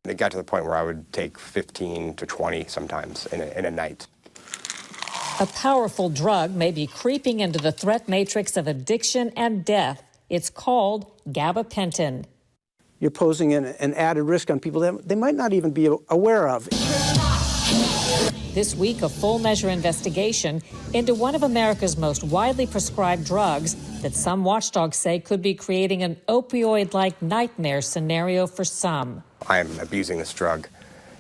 It got to the point where I would take 15 to 20 sometimes in a night. A powerful drug may be creeping into the threat matrix of addiction and death. It's called gabapentin. You're posing an added risk on people that they might not even be aware of. This week, a full measure investigation into one of America's most widely prescribed drugs that some watchdogs say could be creating an opioid-like nightmare scenario for some. I'm abusing this drug,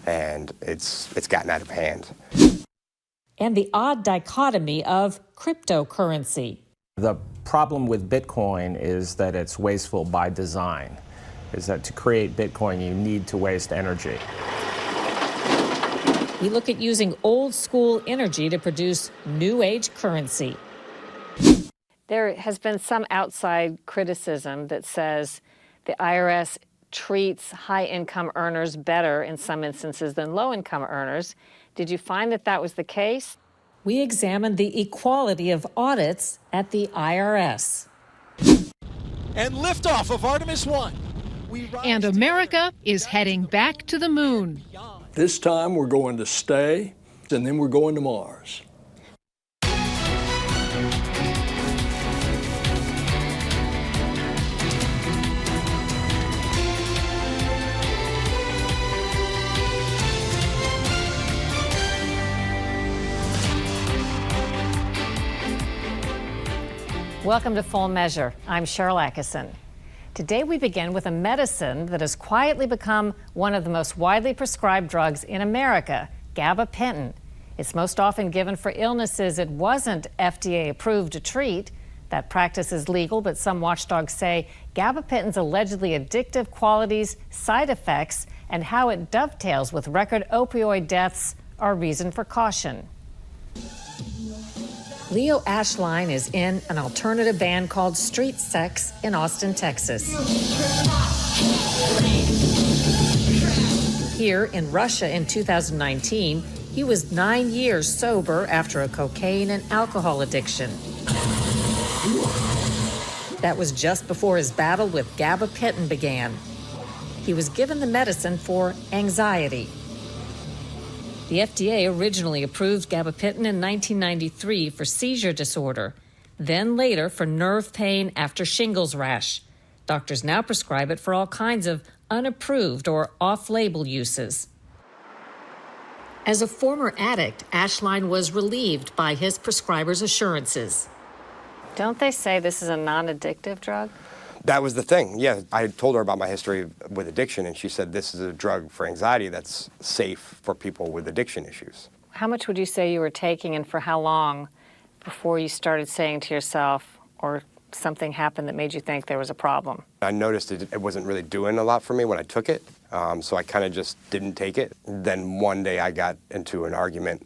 and it's gotten out of hand. And the odd dichotomy of cryptocurrency. The problem with Bitcoin is that it's wasteful by design, is that to create Bitcoin, you need to waste energy. We look at using old-school energy to produce new-age currency. There has been some outside criticism that says the IRS treats high-income earners better in some instances than low-income earners. Did you find that that was the case? We examined the equality of audits at the IRS. And liftoff of Artemis 1. And America is heading back to the moon. This time we're going to stay, and then we're going to Mars. Welcome to Full Measure. I'm Sharyl Attkisson. Today we begin with a medicine that has quietly become one of the most widely prescribed drugs in America, gabapentin. It's most often given for illnesses it wasn't FDA approved to treat. That practice is legal, but some watchdogs say gabapentin's allegedly addictive qualities, side effects, and how it dovetails with record opioid deaths are reason for caution. Leo Ashline is in an alternative band called Street Sex in Austin, Texas. Here in Russia in 2019, he was 9 years sober after a cocaine and alcohol addiction. That was just before his battle with gabapentin began. He was given the medicine for anxiety. The FDA originally approved gabapentin in 1993 for seizure disorder, then later for nerve pain after shingles rash. Doctors now prescribe it for all kinds of unapproved or off-label uses. As a former addict, Ashline was relieved by his prescriber's assurances. Don't they say this is a non-addictive drug? That was the thing, yeah. I had told her about my history with addiction, and she said this is a drug for anxiety that's safe for people with addiction issues. How much would you say you were taking, and for how long before you started saying to yourself, or something happened that made you think there was a problem? I noticed it wasn't really doing a lot for me when I took it, so I kind of just didn't take it. Then one day I got into an argument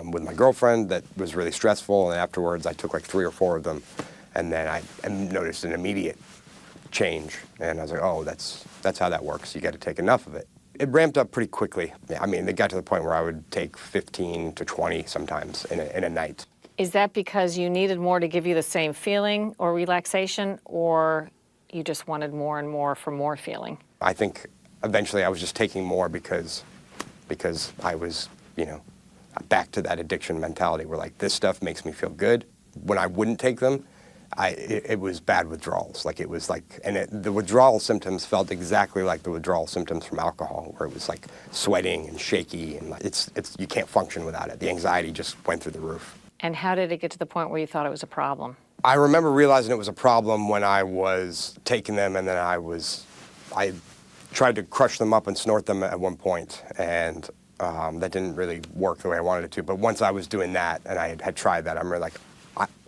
with my girlfriend that was really stressful, and afterwards I took like 3 or 4 of them, and then I noticed an immediate change, and I was like, oh, that's how that works. You got to take enough of it. It ramped up pretty quickly. I mean, it got to the point where I would take 15 to 20 sometimes in a night. Is that because you needed more to give you the same feeling or relaxation, or you just wanted more and more for more feeling? I think eventually I was just taking more because I was, back to that addiction mentality where like this stuff makes me feel good. When I wouldn't take them, it was bad withdrawals. The withdrawal symptoms felt exactly like the withdrawal symptoms from alcohol, where it was like sweating and shaky, and you can't function without it. The anxiety just went through the roof. And how did it get to the point where you thought it was a problem? I remember realizing it was a problem when I was taking them, and then I tried to crush them up and snort them at one point, and that didn't really work the way I wanted it to. But once I was doing that, and I had tried that, I'm really like,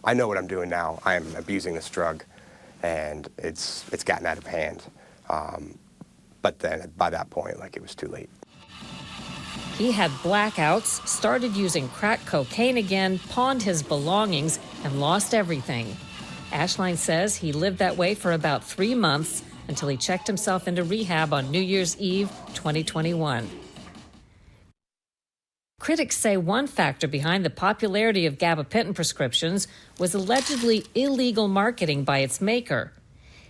I know what I'm doing now. I am abusing this drug, and it's gotten out of hand. But then by that point, it was too late. He had blackouts, started using crack cocaine again, pawned his belongings, and lost everything. Ashline says he lived that way for about 3 months until he checked himself into rehab on New Year's Eve, 2021. Critics say one factor behind the popularity of gabapentin prescriptions was allegedly illegal marketing by its maker.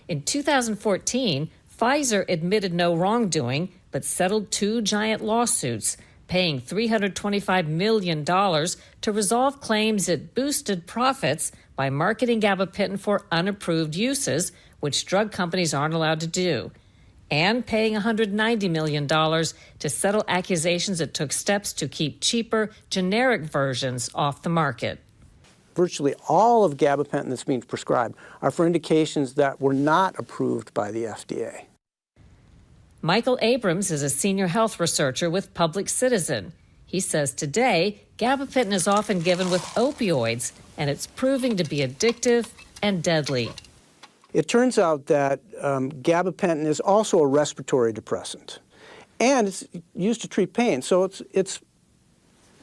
In 2014, Pfizer admitted no wrongdoing, but settled 2 giant lawsuits, paying $325 million to resolve claims it boosted profits by marketing gabapentin for unapproved uses, which drug companies aren't allowed to do, and paying $190 million to settle accusations it took steps to keep cheaper, generic versions off the market. Virtually all of gabapentin that's being prescribed are for indications that were not approved by the FDA. Michael Abrams is a senior health researcher with Public Citizen. He says today, gabapentin is often given with opioids, and it's proving to be addictive and deadly. It turns out that gabapentin is also a respiratory depressant, and it's used to treat pain. So it's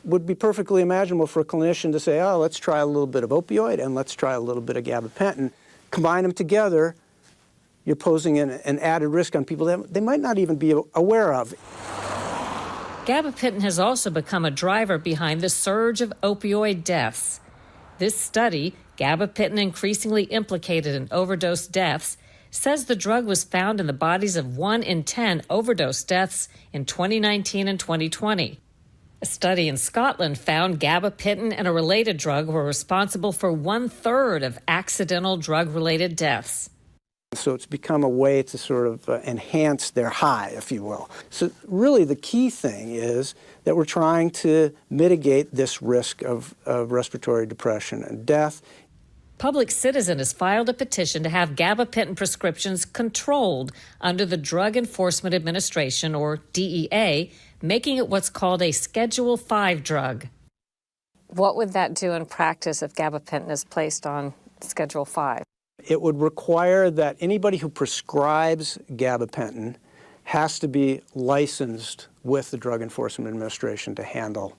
would be perfectly imaginable for a clinician to say, oh, let's try a little bit of opioid and let's try a little bit of gabapentin. Combine them together, you're posing an added risk on people that they might not even be aware of. Gabapentin has also become a driver behind the surge of opioid deaths. This study, Gabapentin increasingly implicated in overdose deaths, says the drug was found in the bodies of 1 in 10 overdose deaths in 2019 and 2020. A study in Scotland found gabapentin and a related drug were responsible for 1/3 of accidental drug-related deaths. So it's become a way to sort of enhance their high, if you will. So really the key thing is that we're trying to mitigate this risk of respiratory depression and death. Public Citizen has filed a petition to have gabapentin prescriptions controlled under the Drug Enforcement Administration, or DEA, making it what's called a Schedule 5 drug. What would that do in practice if gabapentin is placed on Schedule 5? It would require that anybody who prescribes gabapentin has to be licensed with the Drug Enforcement Administration to handle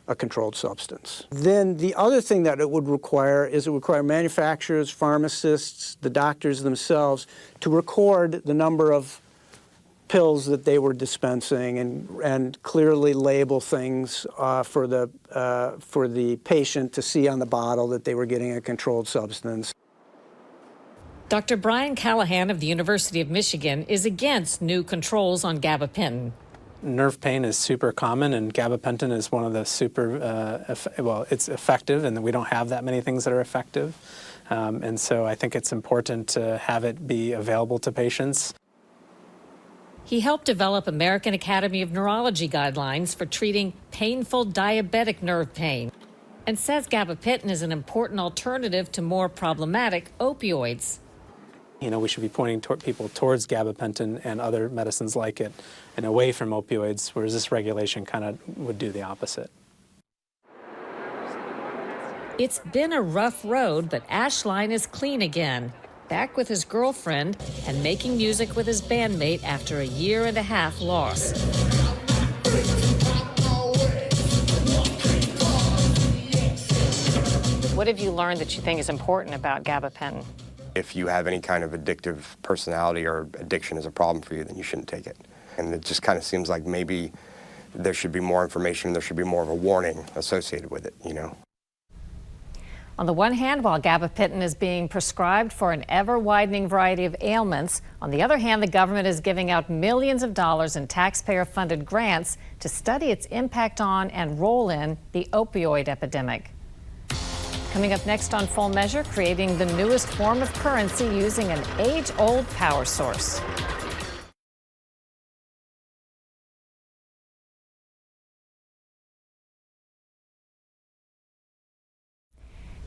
a controlled substance. Then the other thing that it would require is it would require manufacturers, pharmacists, the doctors themselves to record the number of pills that they were dispensing and clearly label things for the patient to see on the bottle that they were getting a controlled substance. Dr. Brian Callahan of the University of Michigan is against new controls on gabapentin. Nerve pain is super common, and gabapentin is one of the it's effective, and we don't have that many things that are effective. And so I think it's important to have it be available to patients. He helped develop American Academy of Neurology guidelines for treating painful diabetic nerve pain and says gabapentin is an important alternative to more problematic opioids. You know, we should be pointing people towards gabapentin and other medicines like it and away from opioids, whereas this regulation kind of would do the opposite. It's been a rough road, but Ashline is clean again, back with his girlfriend and making music with his bandmate after 1.5 years lost. What have you learned that you think is important about gabapentin? If you have any kind of addictive personality or addiction is a problem for you, then you shouldn't take it. And it just kind of seems like maybe there should be more information, there should be more of a warning associated with it, you know. On the one hand, while gabapentin is being prescribed for an ever-widening variety of ailments, on the other hand, the government is giving out millions of dollars in taxpayer-funded grants to study its impact on and role in the opioid epidemic. Coming up next on Full Measure, creating the newest form of currency using an age-old power source.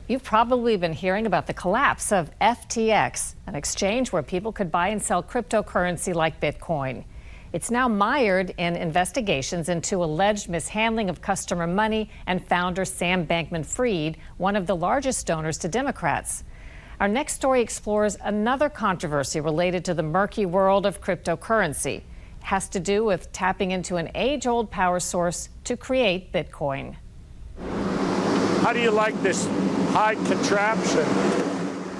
You've probably been hearing about the collapse of FTX, an exchange where people could buy and sell cryptocurrency like Bitcoin. It's now mired in investigations into alleged mishandling of customer money and founder Sam Bankman-Fried, one of the largest donors to Democrats. Our next story explores another controversy related to the murky world of cryptocurrency. It has to do with tapping into an age-old power source to create Bitcoin. How do you like this high contraption?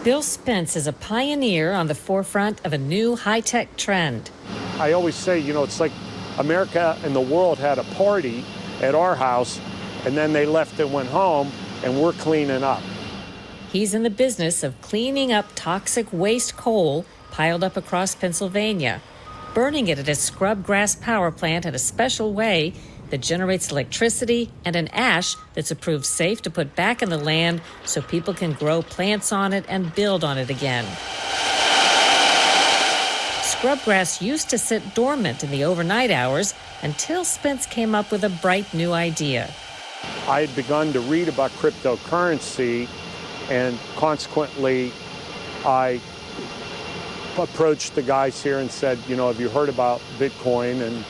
Bill Spence is a pioneer on the forefront of a new high-tech trend. I always say, you know, it's like America and the world had a party at our house, and then they left and went home, and we're cleaning up. He's in the business of cleaning up toxic waste coal piled up across Pennsylvania, burning it at a scrubgrass power plant in a special way that generates electricity and an ash that's approved safe to put back in the land so people can grow plants on it and build on it again. Scrubgrass used to sit dormant in the overnight hours until Spence came up with a bright new idea. I had begun to read about cryptocurrency, and consequently, I approached the guys here and said, have you heard about Bitcoin? And,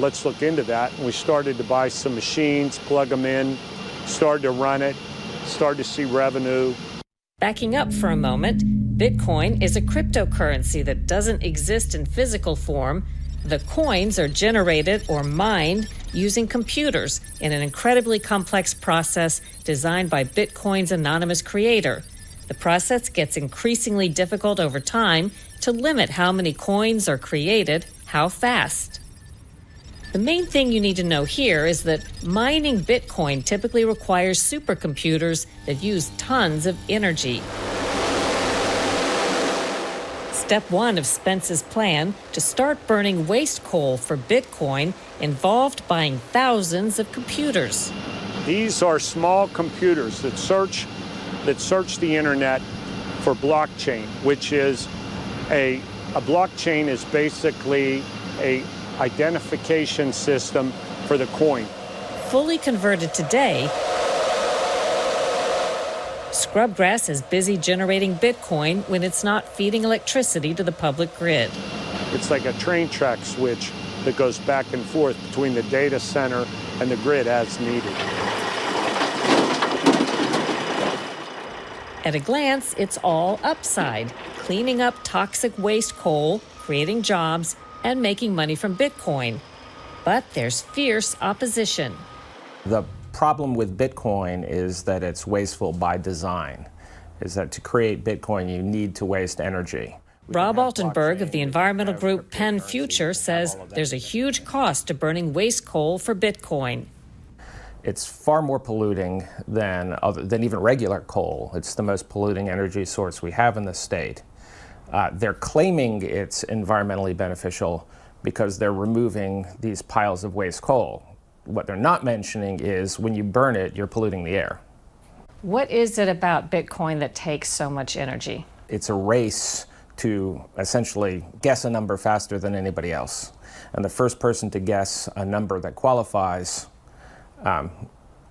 let's look into that. And we started to buy some machines, plug them in, started to run it, started to see revenue. Backing up for a moment, Bitcoin is a cryptocurrency that doesn't exist in physical form. The coins are generated or mined using computers in an incredibly complex process designed by Bitcoin's anonymous creator. The process gets increasingly difficult over time to limit how many coins are created, how fast. The main thing you need to know here is that mining Bitcoin typically requires supercomputers that use tons of energy. Step one of Spence's plan to start burning waste coal for Bitcoin involved buying thousands of computers. These are small computers that search the internet for blockchain, which is a blockchain is basically a identification system for the coin. Fully converted today, Scrubgrass is busy generating Bitcoin when it's not feeding electricity to the public grid. It's like a train track switch that goes back and forth between the data center and the grid as needed. At a glance, it's all upside, cleaning up toxic waste coal, creating jobs, and making money from Bitcoin. But there's fierce opposition. The problem with Bitcoin is that it's wasteful by design, is that to create Bitcoin, you need to waste energy. Rob Altenberg of the environmental group Penn Future says there's a huge cost to burning waste coal for Bitcoin. It's far more polluting than even regular coal. It's the most polluting energy source we have in the state. They're claiming it's environmentally beneficial because they're removing these piles of waste coal. What they're not mentioning is when you burn it, you're polluting the air. What is it about Bitcoin that takes so much energy? It's a race to essentially guess a number faster than anybody else. And the first person to guess a number that qualifies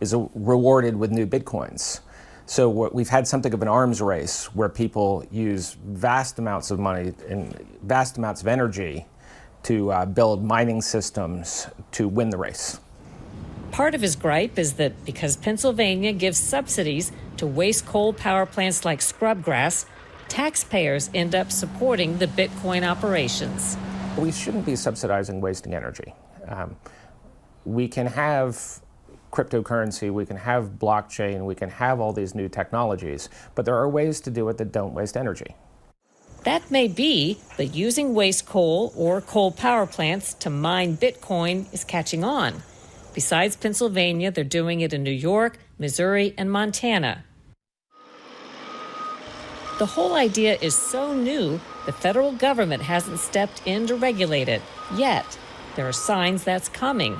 is rewarded with new Bitcoins. So we've had something of an arms race where people use vast amounts of money and vast amounts of energy to build mining systems to win the race. Part of his gripe is that because Pennsylvania gives subsidies to waste coal power plants like Scrubgrass, taxpayers end up supporting the Bitcoin operations. We shouldn't be subsidizing wasting energy. We can have cryptocurrency, we can have blockchain, we can have all these new technologies, but there are ways to do it that don't waste energy. That may be, but using waste coal or coal power plants to mine Bitcoin is catching on. Besides Pennsylvania, they're doing it in New York, Missouri, and Montana. The whole idea is so new, the federal government hasn't stepped in to regulate it yet. There are signs that's coming.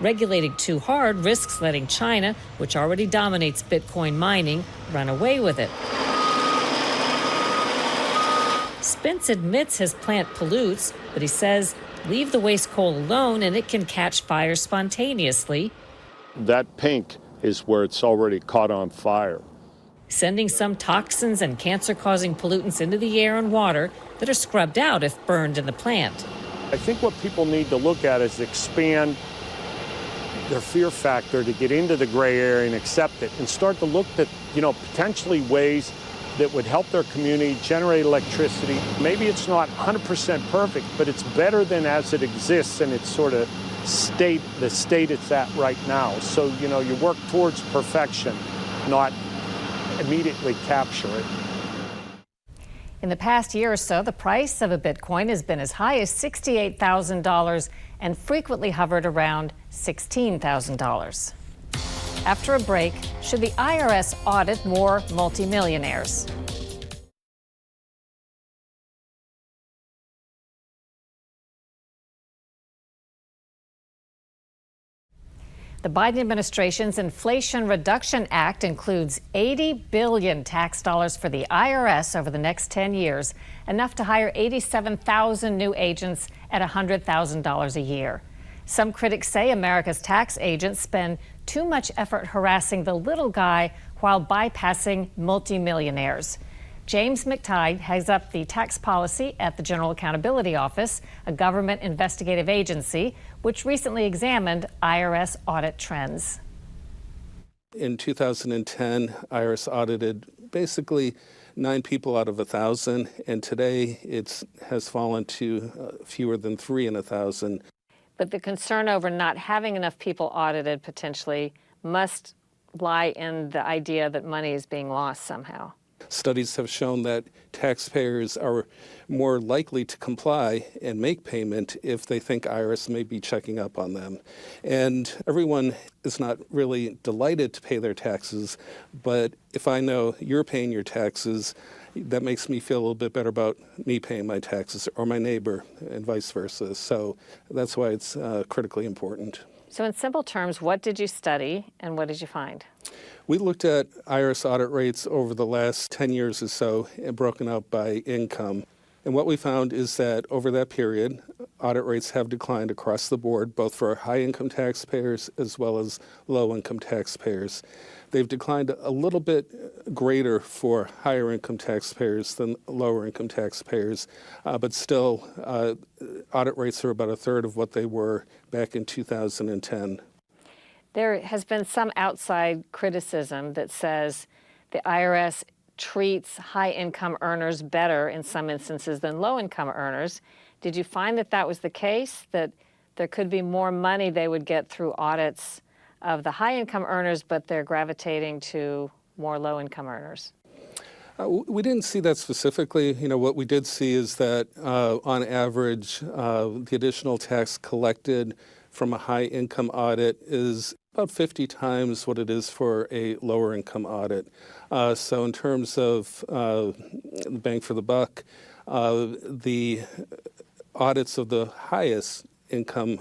Regulating too hard risks letting China, which already dominates Bitcoin mining, run away with it. Spence admits his plant pollutes, but he says leave the waste coal alone and it can catch fire spontaneously. That pink is where it's already caught on fire. Sending some toxins and cancer-causing pollutants into the air and water that are scrubbed out if burned in the plant. I think what people need to look at is expand their fear factor to get into the gray area and accept it and start to look at, potentially ways that would help their community generate electricity. Maybe it's not 100% perfect, but it's better than as it exists in its sort of state, the state it's at right now. So, you work towards perfection, not immediately capture it. In the past year or so, the price of a Bitcoin has been as high as $68,000 and frequently hovered around $16,000. After a break, should the IRS audit more multimillionaires? The Biden administration's Inflation Reduction Act includes $80 billion tax dollars for the IRS over the next 10 years, enough to hire 87,000 new agents at $100,000 a year. Some critics say America's tax agents spend too much effort harassing the little guy while bypassing multimillionaires. James McTighe heads up the tax policy at the General Accountability Office, a government investigative agency, which recently examined IRS audit trends. In 2010, IRS audited basically 9 people out of 1,000, and today it has fallen to fewer than 3 in 1,000. But the concern over not having enough people audited potentially must lie in the idea that money is being lost somehow. Studies have shown that taxpayers are more likely to comply and make payment if they think IRS may be checking up on them. And everyone is not really delighted to pay their taxes, but if I know you're paying your taxes, that makes me feel a little bit better about me paying my taxes, or my neighbor, and vice versa. So that's why it's critically important. So in simple terms, what did you study and what did you find? We looked at IRS audit rates over the last 10 years or so, and broken out by income. And what we found is that over that period, audit rates have declined across the board, both for high-income taxpayers as well as low-income taxpayers. They've declined a little bit greater for higher-income taxpayers than lower-income taxpayers, but still, audit rates are about a third of what they were back in 2010. There has been some outside criticism that says the IRS treats high-income earners better in some instances than low-income earners. Did you find that that was the case, that there could be more money they would get through audits of the high-income earners, but they're gravitating to more low-income earners? We didn't see that specifically. What we did see is that on average, the additional tax collected from a high-income audit is about 50 times what it is for a lower-income audit. So in terms of bang for the buck, the audits of the highest income,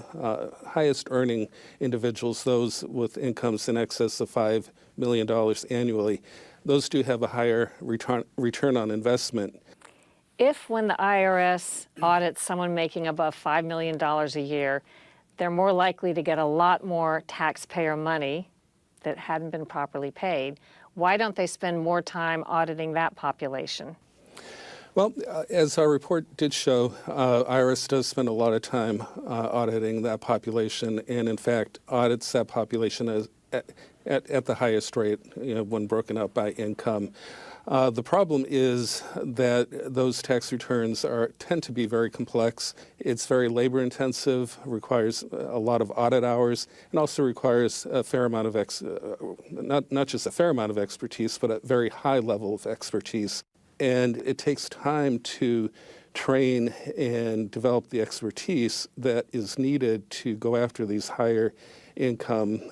highest earning individuals, those with incomes in excess of $5 million annually, those do have a higher return on investment. If when the IRS audits someone making above $5 million a year, they're more likely to get a lot more taxpayer money that hadn't been properly paid, why don't they spend more time auditing that population? Well, as our report did show, IRS does spend a lot of time auditing that population, and in fact audits that population at the highest rate, when broken out by income. The problem is that those tax returns tend to be very complex. It's very labor intensive, requires a lot of audit hours, and also requires a fair amount of, not just a fair amount of expertise, but a very high level of expertise. And it takes time to train and develop the expertise that is needed to go after these higher income,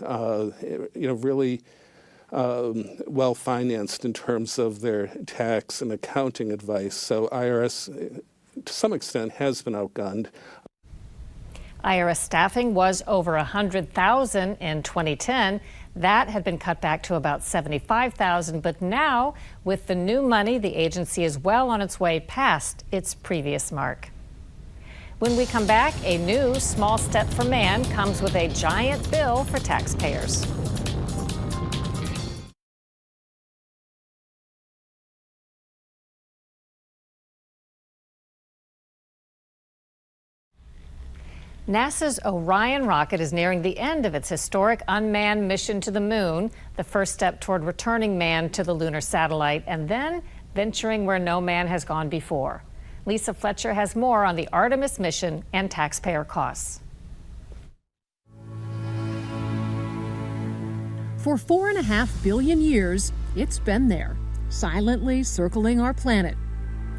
really well-financed in terms of their tax and accounting advice. So IRS, to some extent, has been outgunned. IRS staffing was over 100,000 in 2010. That had been cut back to about 75,000, but now, with the new money, the agency is well on its way past its previous mark. When we come back, a new small step for man comes with a giant bill for taxpayers. NASA's Orion rocket is nearing the end of its historic unmanned mission to the moon, the first step toward returning man to the lunar satellite and then venturing where no man has gone before. Lisa Fletcher has more on the Artemis mission and taxpayer costs. For 4.5 billion years, it's been there, silently circling our planet.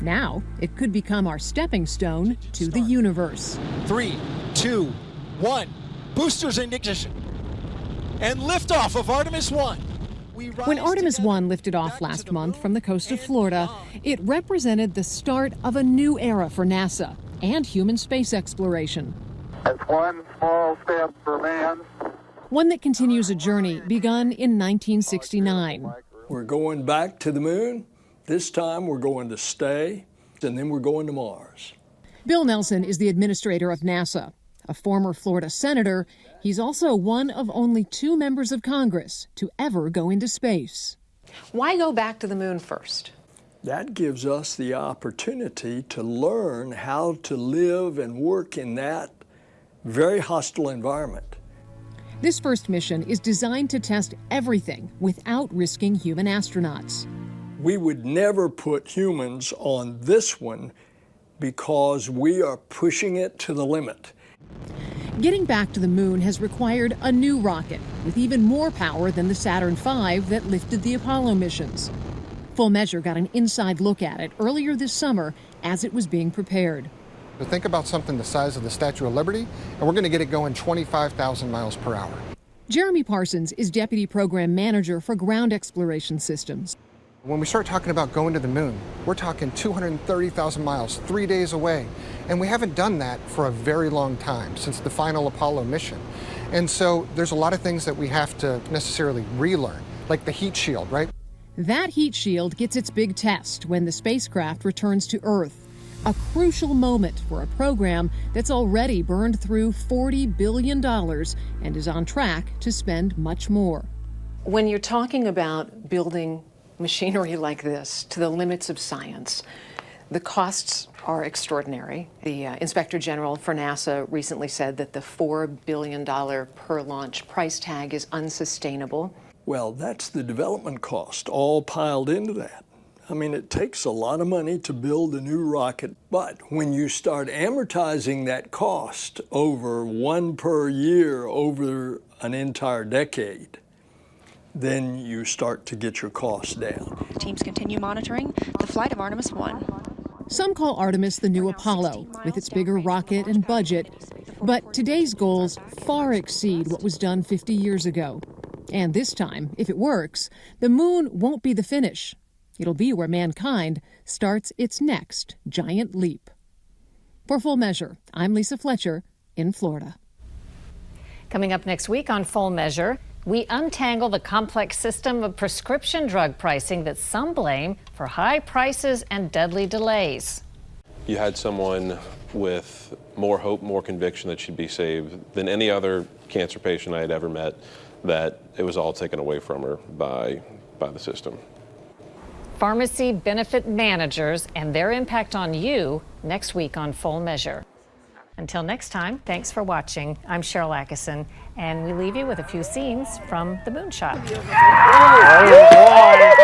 Now, it could become our stepping stone to the universe. 3, 2, 1. Boosters in ignition. And liftoff of Artemis 1. When Artemis 1 lifted off last month from the coast of Florida, it represented the start of a new era for NASA and human space exploration. It's one small step for man, one that continues a journey begun in 1969. We're going back to the moon. This time we're going to stay, and then we're going to Mars. Bill Nelson is the administrator of NASA. A former Florida senator, he's also one of only 2 members of Congress to ever go into space. Why go back to the moon first? That gives us the opportunity to learn how to live and work in that very hostile environment. This first mission is designed to test everything without risking human astronauts. We would never put humans on this one because we are pushing it to the limit. Getting back to the moon has required a new rocket with even more power than the Saturn V that lifted the Apollo missions. Full Measure got an inside look at it earlier this summer as it was being prepared. Think about something the size of the Statue of Liberty, and we're going to get it going 25,000 miles per hour. Jeremy Parsons is Deputy Program Manager for Ground Exploration Systems. When we start talking about going to the moon, we're talking 230,000 miles, 3 days away. And we haven't done that for a very long time, since the final Apollo mission. And so there's a lot of things that we have to necessarily relearn, like the heat shield, right? That heat shield gets its big test when the spacecraft returns to Earth. A crucial moment for a program that's already burned through $40 billion and is on track to spend much more. When you're talking about building machinery like this to the limits of science, the costs are extraordinary. The Inspector General for NASA recently said that the $4 billion per launch price tag is unsustainable. Well, that's the development cost all piled into that. I mean, it takes a lot of money to build a new rocket, but when you start amortizing that cost over one per year over an entire decade, then you start to get your costs down. Teams continue monitoring the flight of Artemis 1. Some call Artemis the new Apollo, with its bigger rocket and budget. But today's goals far exceed what was done 50 years ago. And this time, if it works, the moon won't be the finish. It'll be where mankind starts its next giant leap. For Full Measure, I'm Lisa Fletcher in Florida. Coming up next week on Full Measure, we untangle the complex system of prescription drug pricing that some blame for high prices and deadly delays. You had someone with more hope, more conviction that she'd be saved than any other cancer patient I had ever met, that it was all taken away from her by the system. Pharmacy benefit managers and their impact on you next week on Full Measure. Until next time, thanks for watching. I'm Sharyl Attkisson, and we leave you with a few scenes from the moonshot. Oh, boy.